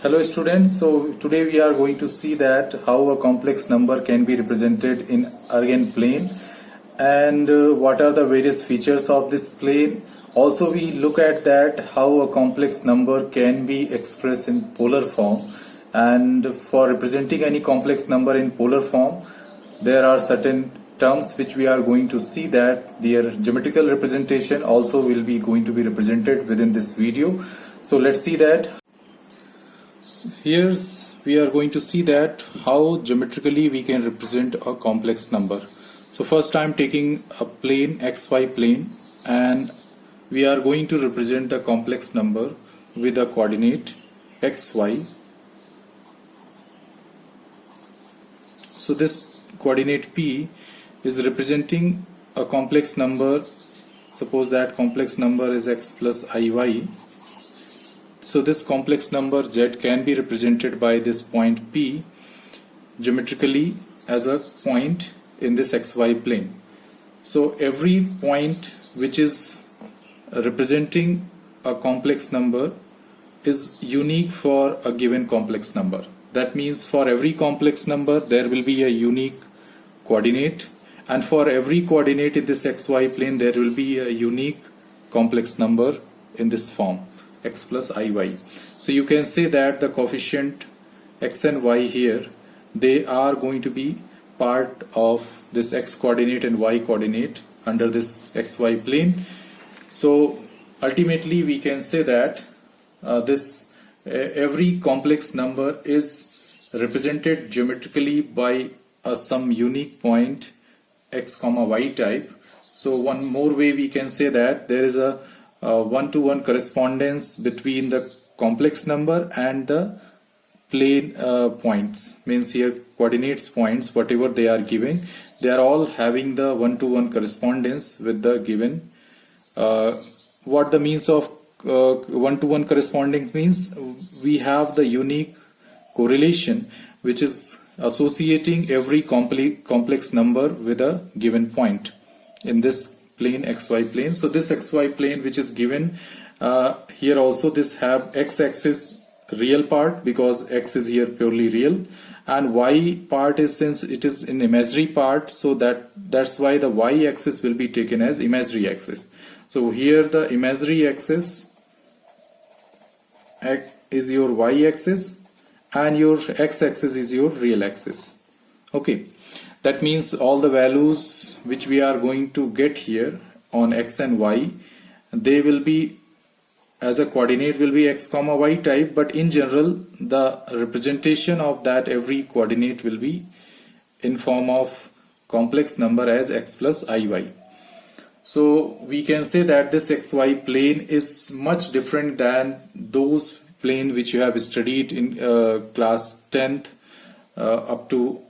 Hello students, so today we are going to see that how a complex number can be represented in Argand plane and what are the various features of this plane. Also we look at that how a complex number can be expressed in polar form, and for representing any complex number in polar form there are certain terms which we are going to see that their geometrical representation also will be going to be represented within this video. So let's see that. Here we are going to see that how geometrically we can represent a complex number. So first I am taking a plane, xy plane, and we are going to represent the complex number with a coordinate xy. So this coordinate p is representing a complex number. Suppose that complex number is x plus iy. So this complex number z can be represented by this point P geometrically as a point in this xy plane. So every point which is representing a complex number is unique for a given complex number. That means for every complex number there will be a unique coordinate, and for every coordinate in this xy plane there will be a unique complex number in this form, x plus iy. So you can say that the coefficient x and y here, they are going to be part of this x coordinate and y coordinate under this xy plane. So ultimately we can say that every complex number is represented geometrically by some unique point x comma y type. So one more way we can say that there is a one-to-one correspondence between the complex number and the plane points. Means here coordinates points, whatever they are giving, they are all having the one-to-one correspondence with the given. What the means of one-to-one correspondence means, we have the unique correlation which is associating every complex number with a given point in this plane, xy plane. So this xy plane which is given here, also this have x-axis real part because x is here purely real, and y part is, since it is an imaginary part, so that's why the y-axis will be taken as imaginary axis. So here the imaginary axis is your y-axis and your x-axis is your real axis. Okay. That means all the values which we are going to get here on x and y, they will be as a coordinate will be x comma y type, but in general the representation of that every coordinate will be in form of complex number as x plus iy. So we can say that this xy plane is much different than those plane which you have studied in class 10th up to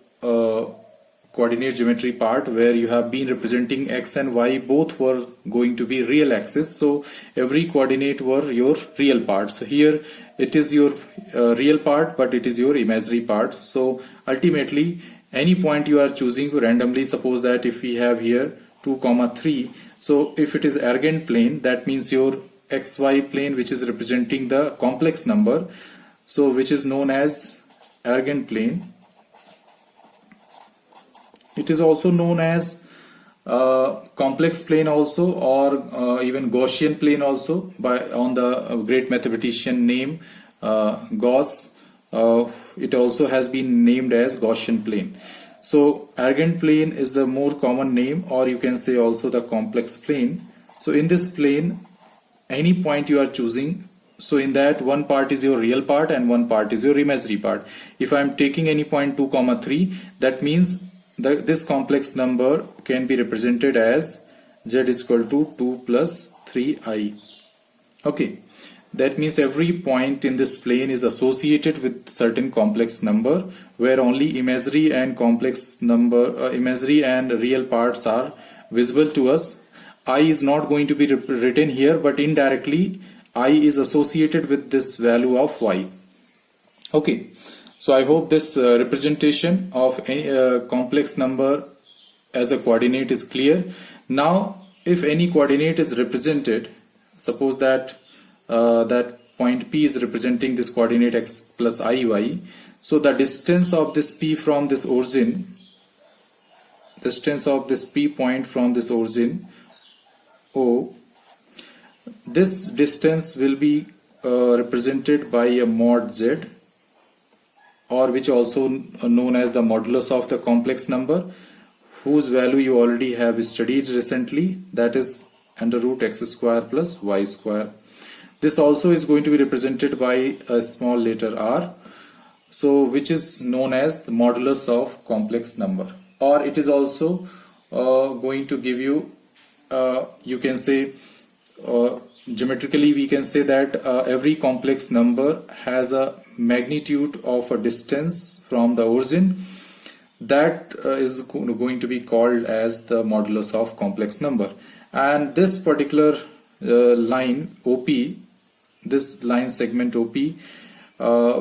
coordinate geometry part, where you have been representing x and y, both were going to be real axis. So every coordinate were your real parts. So here it is your real part, but it is your imaginary parts. So ultimately any point you are choosing randomly, suppose that if we have here 2, 3, so if it is Argand plane, that means your xy plane which is representing the complex number, so which is known as Argand plane. It is also known as complex plane also, or even Gaussian plane also, by on the great mathematician name Gauss. It also has been named as Gaussian plane. So Argand plane is the more common name, or you can say also the complex plane. So in this plane, any point you are choosing, so in that one part is your real part and one part is your imaginary part. If I am taking any point 2, 3, that means this complex number can be represented as z is equal to 2 plus 3i. Okay, that means every point in this plane is associated with certain complex number, where only imaginary and complex number, imaginary and real parts are visible to us. I is not going to be written here, but indirectly I is associated with this value of y. Okay. So I hope this representation of any complex number as a coordinate is clear. Now if any coordinate is represented, suppose that that point P is representing this coordinate x plus iy. So the distance of this P from this origin, distance of this P point from this origin O, this distance will be represented by a mod z, or which also known as the modulus of the complex number, whose value you already have studied recently, that is under root x square plus y square. This also is going to be represented by a small letter r, so which is known as the modulus of complex number, or it is also going to give you, you can say, geometrically we can say that every complex number has a magnitude of a distance from the origin that is going to be called as the modulus of complex number. And this particular line OP, this line segment OP,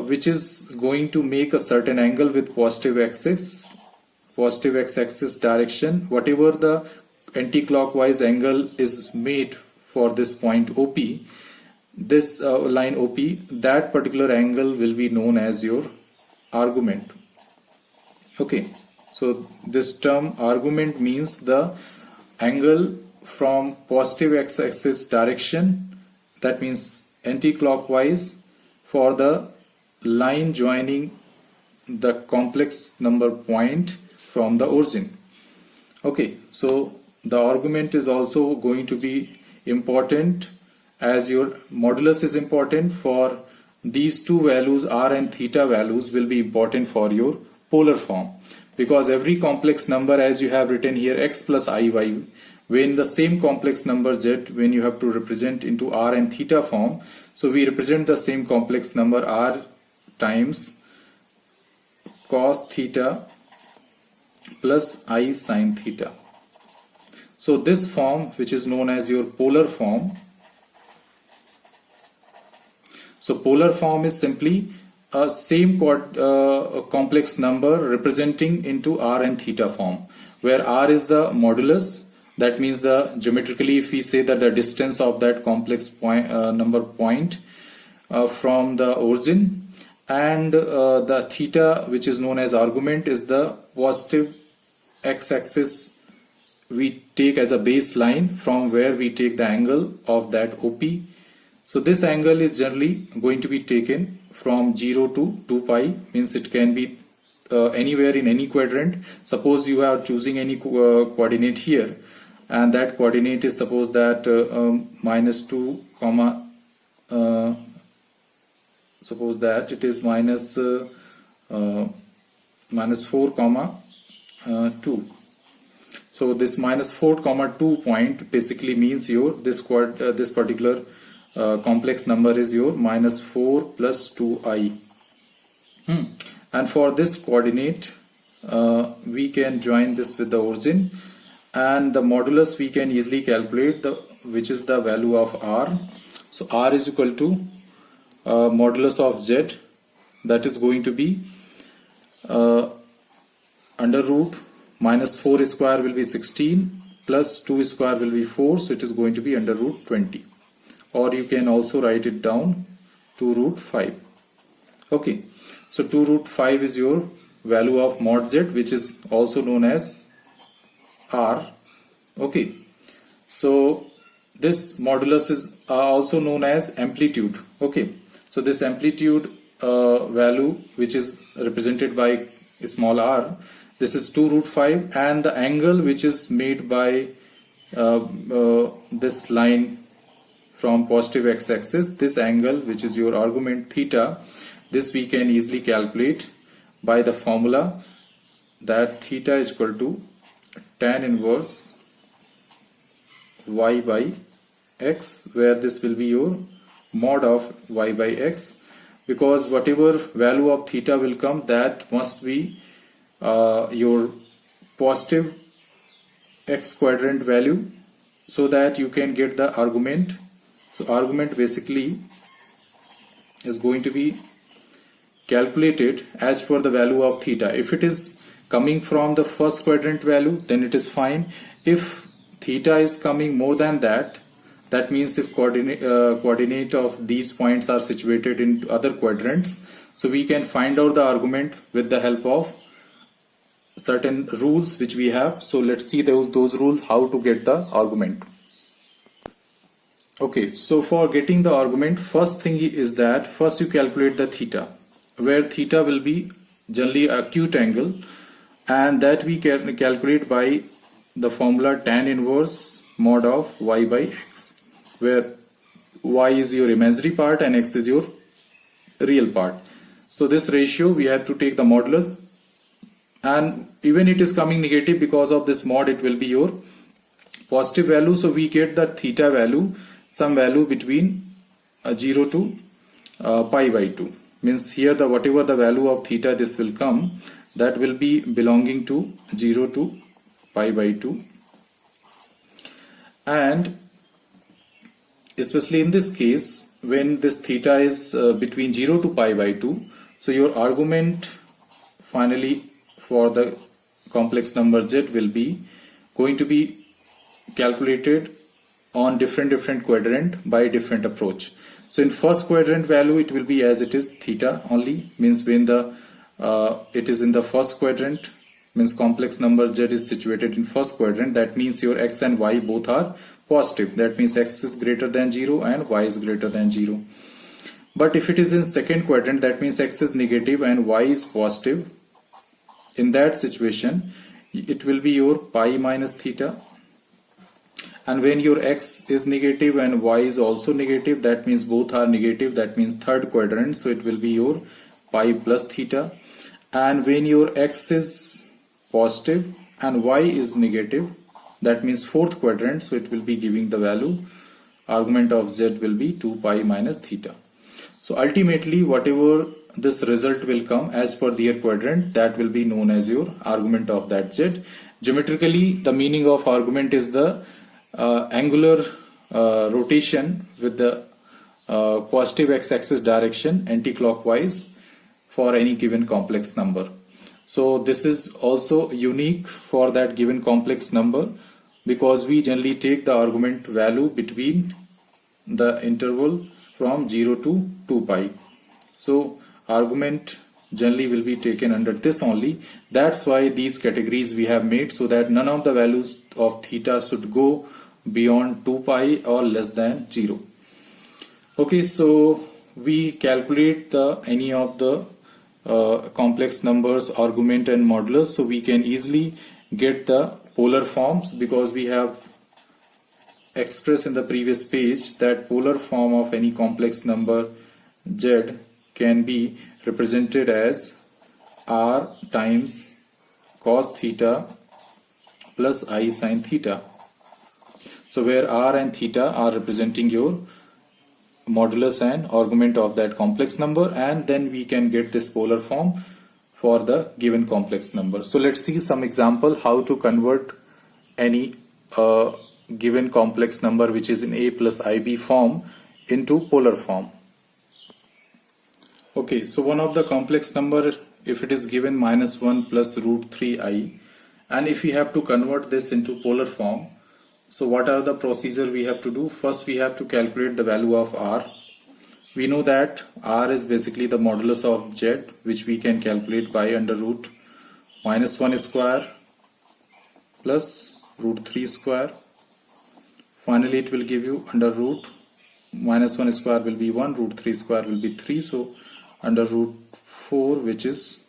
which is going to make a certain angle with positive x-axis direction, whatever the anti-clockwise angle is made for this point OP, this line OP, that particular angle will be known as your argument. Okay, so this term argument means the angle from positive x-axis direction, that means anti-clockwise, for the line joining the complex number point from the origin. Okay, so the argument is also going to be important, as your modulus is important for these two values, r and theta values will be important for your polar form, because every complex number, as you have written here x plus iy, when the same complex number z, when you have to represent into r and theta form, so we represent the same complex number r times cos theta plus I sin theta. So this form, which is known as your polar form, so polar form is simply a same complex number representing into r and theta form, where r is the modulus, that means the geometrically, if we say that the distance of that complex point, number point from the origin, and the theta, which is known as argument, is the positive x-axis we take as a baseline from where we take the angle of that OP. So this angle is generally going to be taken from 0 to 2 pi, means it can be anywhere in any quadrant. Suppose you are choosing any coordinate here, and that coordinate is, suppose that minus 2 comma, suppose that it is minus 4 comma 2. So this minus 4 comma 2 point basically means your this particular complex number is your minus 4 plus 2i. And for this coordinate we can join this with the origin, and the modulus we can easily calculate, which is the value of r. So r is equal to modulus of z, that is going to be under root minus 4 square will be 16 plus 2 square will be 4, so it is going to be under root 20, or you can also write it down 2 root 5. Okay, so 2 root 5 is your value of mod z, which is also known as r. Okay, so this modulus is also known as amplitude. Okay, so this amplitude value, which is represented by small r, this is 2 root 5, and the angle which is made by this line from positive x-axis, this angle which is your argument theta, this we can easily calculate by the formula that theta is equal to tan inverse y by x, where this will be your mod of y by x, because whatever value of theta will come, that must be your positive x quadrant value, so that you can get the argument. So argument basically is going to be calculated as per the value of theta. If it is coming from the first quadrant value, then it is fine. If theta is coming more than that, That means if coordinate of these points are situated in other quadrants, so we can find out the argument with the help of certain rules which we have. So let's see those rules, how to get the argument. Okay, so for getting the argument, first thing is that first you calculate the theta, where theta will be generally a acute angle, and that we can calculate by the formula tan inverse mod of y by x, where y is your imaginary part and x is your real part. So this ratio we have to take the modulus, and even it is coming negative, because of this mod it will be your positive value. So we get the theta value, some value between 0 to pi by 2. Means here the whatever the value of theta this will come, that will be belonging to 0 to pi by 2. And especially in this case, when this theta is between 0 to pi by 2, so your argument finally for the complex number z will be going to be calculated on different quadrant by different approach. So in first quadrant value it will be as it is theta only, means when the it is in the first quadrant, means complex number z is situated in first quadrant, that means your x and y both are positive, that means x is greater than 0 and y is greater than 0. But if it is in second quadrant, that means x is negative and y is positive. In that situation it will be your pi minus theta, and when your x is negative and y is also negative, that means both are negative, that means third quadrant, so it will be your pi plus theta. And when your x is positive and y is negative, that means fourth quadrant, so it will be giving the value, argument of z will be 2 pi minus theta. So ultimately whatever this result will come as per their quadrant, that will be known as your argument of that z. Geometrically the meaning of argument is the angular rotation with the positive x-axis direction anti-clockwise for any given complex number. So this is also unique for that given complex number, because we generally take the argument value between the interval from 0 to 2 pi. So argument generally will be taken under this only. That's why these categories we have made, so that none of the values of theta should go beyond 2 pi or less than 0. Okay, so we calculate the any of the complex numbers argument and modulus, so we can easily get the polar forms, because we have expressed in the previous page that polar form of any complex number z can be represented as r times cos theta plus I sin theta. So where r and theta are representing your modulus and argument of that complex number, and then we can get this polar form for the given complex number. So let's see some example how to convert any given complex number which is in a plus ib form into polar form. Okay, so one of the complex number, if it is given -1 plus root 3i, and if we have to convert this into polar form, so what are the procedure we have to do? First we have to calculate the value of r. We know that r is basically the modulus of z, which we can calculate by under root -1 square plus root 3 square. Finally it will give you under root -1 square will be 1, root 3 square will be 3, so under root 4, which is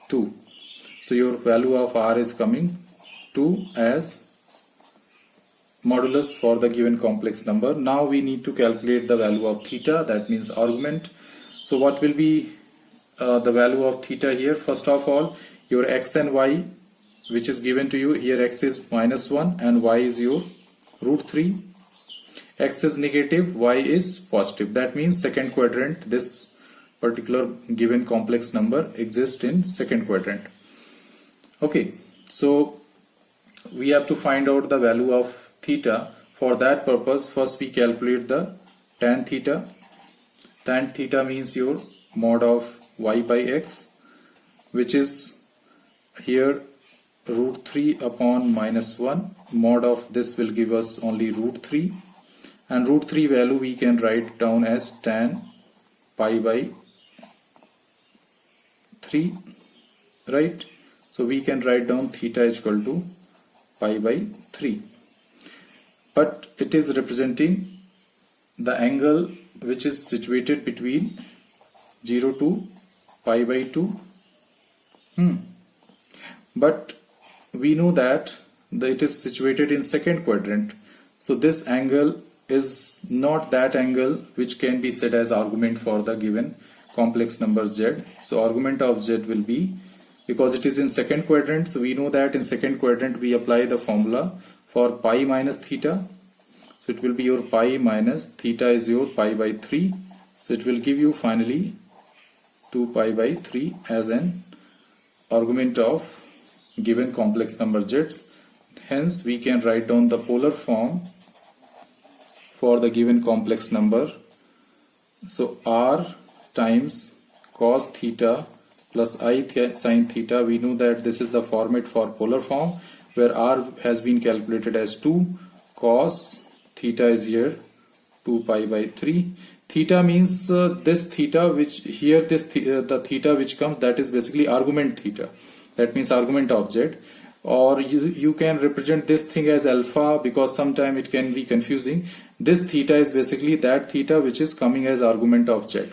2. So your value of r is coming 2 as modulus for the given complex number. Now we need to calculate the value of theta, that means argument. So what will be the value of theta here? First of all, your x and y, which is given to you here, x is -1 and y is your root 3. X is negative, y is positive. That means second quadrant, this particular given complex number exists in second quadrant. Okay, so we have to find out the value of theta. For that purpose, first we calculate the tan theta. Tan theta means your mod of y by x, which is here root 3 upon -1. Mod of this will give us only root 3, and root 3 value we can write down as tan pi by 3, right? So we can write down theta is equal to pi by 3, but it is representing the angle which is situated between 0 to pi by 2. But we know that it is situated in second quadrant, so this angle is not that angle which can be said as argument for the given complex number z. So argument of z will be, because it is in second quadrant, so we know that in second quadrant we apply the formula for pi minus theta. So it will be your pi minus theta is your pi by 3, so it will give you finally 2 pi by 3 as an argument of given complex number z. Hence we can write down the polar form for the given complex number. So r times cos theta plus I sin theta, we know that this is the format for polar form, where r has been calculated as 2, cos theta is here 2 pi by 3. Theta means this theta, which here this the theta which comes, that is basically argument theta, that means argument of z. Or you can represent this thing as alpha, because sometimes it can be confusing. This theta is basically that theta which is coming as argument of z.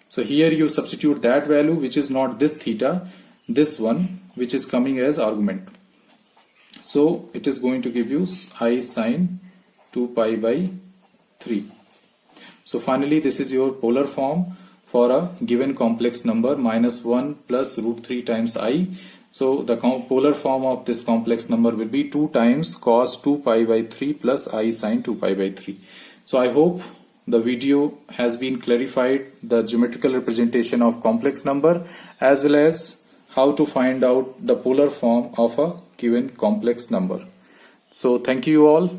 So here you substitute that value which is not this theta, this one which is coming as argument. So it is going to give you I sin 2 pi by 3. So finally this is your polar form for a given complex number -1 plus root 3 times I. So the polar form of this complex number will be 2 times cos 2 pi by 3 plus I sin 2 pi by 3. So I hope the video has been clarified the geometrical representation of complex number, as well as how to find out the polar form of a given complex number. So thank you all.